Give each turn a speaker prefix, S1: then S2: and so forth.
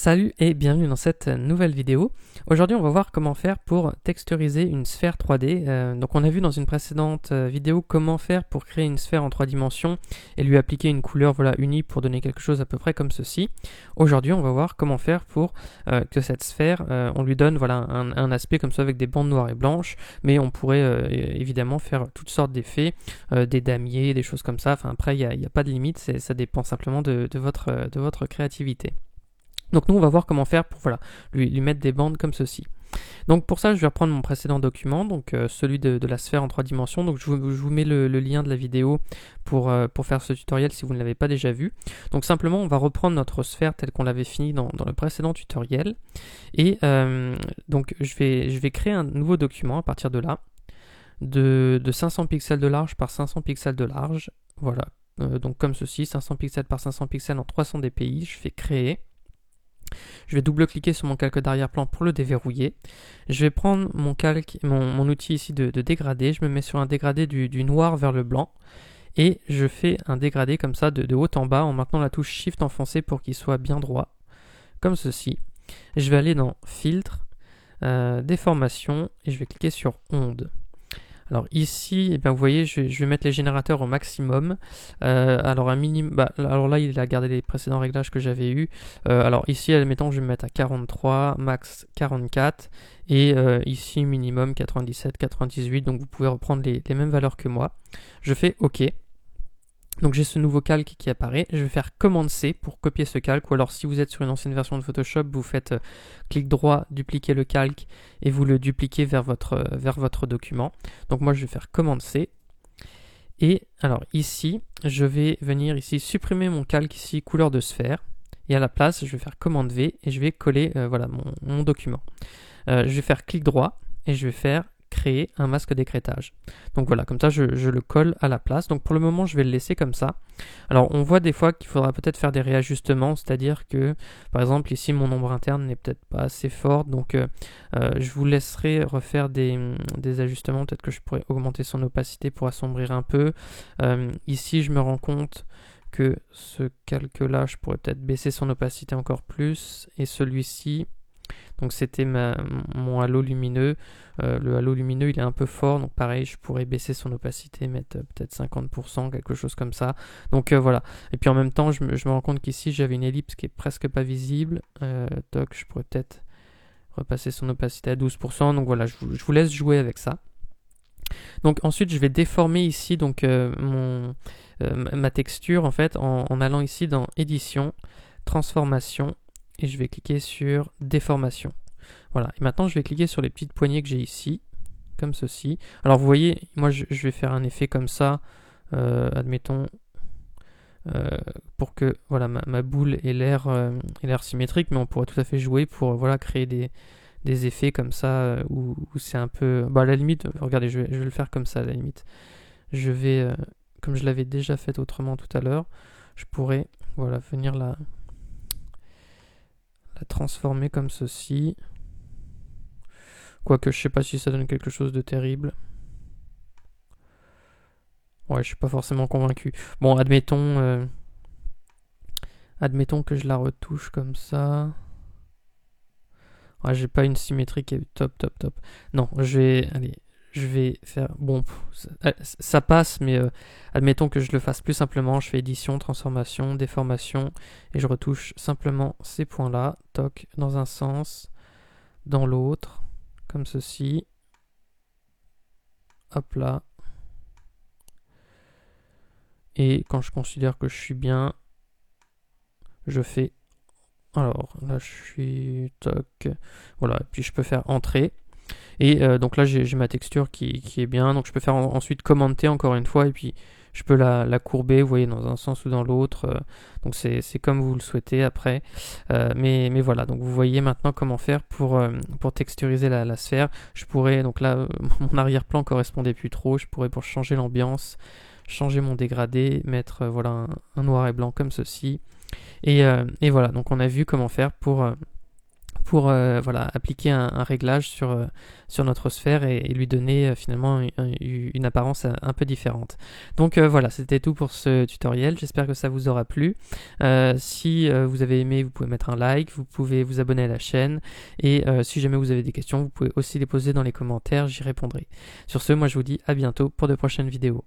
S1: Salut et bienvenue dans cette nouvelle vidéo. Aujourd'hui on va voir comment faire pour texturiser une sphère 3D. Donc on a vu dans une précédente vidéo comment faire pour créer une sphère en 3 dimensions et lui appliquer une couleur unie pour donner quelque chose à peu près comme ceci. Aujourd'hui on va voir comment faire pour que cette sphère, on lui donne un aspect comme ça avec des bandes noires et blanches, mais on pourrait évidemment faire toutes sortes d'effets, des damiers, des choses comme ça. Enfin après il n'y a pas de limite, ça dépend simplement de votre créativité. Donc nous on va voir comment faire pour lui mettre des bandes comme ceci. Donc pour ça je vais reprendre mon précédent document, donc celui de la sphère en 3 dimensions. Donc je vous mets le lien de la vidéo pour faire ce tutoriel si vous ne l'avez pas déjà vu. Donc simplement on va reprendre notre sphère telle qu'on l'avait fini dans le précédent tutoriel. Et donc je vais créer un nouveau document à partir de là, de 500 pixels de large par 500 pixels de large. Voilà, donc comme ceci, 500 pixels par 500 pixels en 300 dpi, je fais créer. Je vais double-cliquer sur mon calque d'arrière-plan pour le déverrouiller. Je vais prendre mon outil ici de dégradé. Je me mets sur un dégradé du noir vers le blanc. Et je fais un dégradé comme ça de haut en bas en maintenant la touche Shift enfoncée pour qu'il soit bien droit. Comme ceci. Je vais aller dans Filtre, Déformation et je vais cliquer sur Onde. Alors ici, vous voyez, je vais mettre les générateurs au maximum. Alors là, il a gardé les précédents réglages que j'avais eu. Alors ici, admettons, je vais me mettre à 43, max 44, et ici minimum 97, 98. Donc vous pouvez reprendre les mêmes valeurs que moi. Je fais OK. Donc j'ai ce nouveau calque qui apparaît, je vais faire commande C pour copier ce calque, ou alors si vous êtes sur une ancienne version de Photoshop, vous faites clic droit, dupliquer le calque, et vous le dupliquez vers votre document. Donc moi je vais faire commande C, et alors ici, je vais venir ici supprimer mon calque ici, couleur de sphère, et à la place je vais faire commande V, et je vais coller mon document. Je vais faire clic droit, et je vais faire créer un masque d'écrêtage. Donc voilà, comme ça je le colle à la place. Donc pour le moment je vais le laisser comme ça. Alors on voit des fois qu'il faudra peut-être faire des réajustements, c'est-à-dire que par exemple ici mon ombre interne n'est peut-être pas assez forte, donc je vous laisserai refaire des ajustements. Peut-être que je pourrais augmenter son opacité pour assombrir un peu. Ici je me rends compte que ce calque là je pourrais peut-être baisser son opacité encore plus, et celui-ci, donc c'était mon halo lumineux. Le halo lumineux il est un peu fort, donc pareil je pourrais baisser son opacité, mettre peut-être 50%, quelque chose comme ça. Donc voilà. Et puis en même temps je me rends compte qu'ici j'avais une ellipse qui est presque pas visible. Je pourrais peut-être repasser son opacité à 12%. Donc voilà, je vous laisse jouer avec ça. Donc ensuite je vais déformer ici donc ma texture en fait en allant ici dans édition, transformation, et je vais cliquer sur déformation. Voilà, et maintenant je vais cliquer sur les petites poignées que j'ai ici, comme ceci. Alors vous voyez, moi je vais faire un effet comme ça, admettons, pour que ma boule ait l'air symétrique, mais on pourrait tout à fait jouer pour créer des effets comme ça, où c'est un peu... à la limite, regardez, je vais le faire comme ça à la limite. Je vais, comme je l'avais déjà fait autrement tout à l'heure, je pourrais venir la transformer comme ceci. Quoique je sais pas si ça donne quelque chose de terrible. Ouais, je suis pas forcément convaincu. Bon, admettons que je la retouche comme ça. Ouais, j'ai pas une symétrie qui est top. Non, je vais faire... Bon, ça passe, mais admettons que je le fasse plus simplement. Je fais édition, transformation, déformation, et je retouche simplement ces points-là. Toc, dans un sens, dans l'autre, comme ceci. Hop là. Et quand je considère que je suis bien, je fais... Alors, là je suis... Toc. Voilà, et puis je peux faire entrer. Et donc là j'ai ma texture qui est bien, donc je peux faire ensuite commenter encore une fois, et puis je peux la courber, vous voyez, dans un sens ou dans l'autre. Donc c'est comme vous le souhaitez après. Mais voilà, donc vous voyez maintenant comment faire pour texturiser la sphère. Je pourrais, donc là mon arrière-plan correspondait plus trop, je pourrais, pour changer l'ambiance, changer mon dégradé, mettre un noir et blanc comme ceci. Et voilà, donc on a vu comment faire pour pour voilà, appliquer un réglage sur notre sphère et lui donner finalement une apparence un peu différente. Donc voilà, c'était tout pour ce tutoriel, j'espère que ça vous aura plu. Si vous avez aimé, vous pouvez mettre un like, vous pouvez vous abonner à la chaîne, et si jamais vous avez des questions, vous pouvez aussi les poser dans les commentaires, j'y répondrai. Sur ce, moi je vous dis à bientôt pour de prochaines vidéos.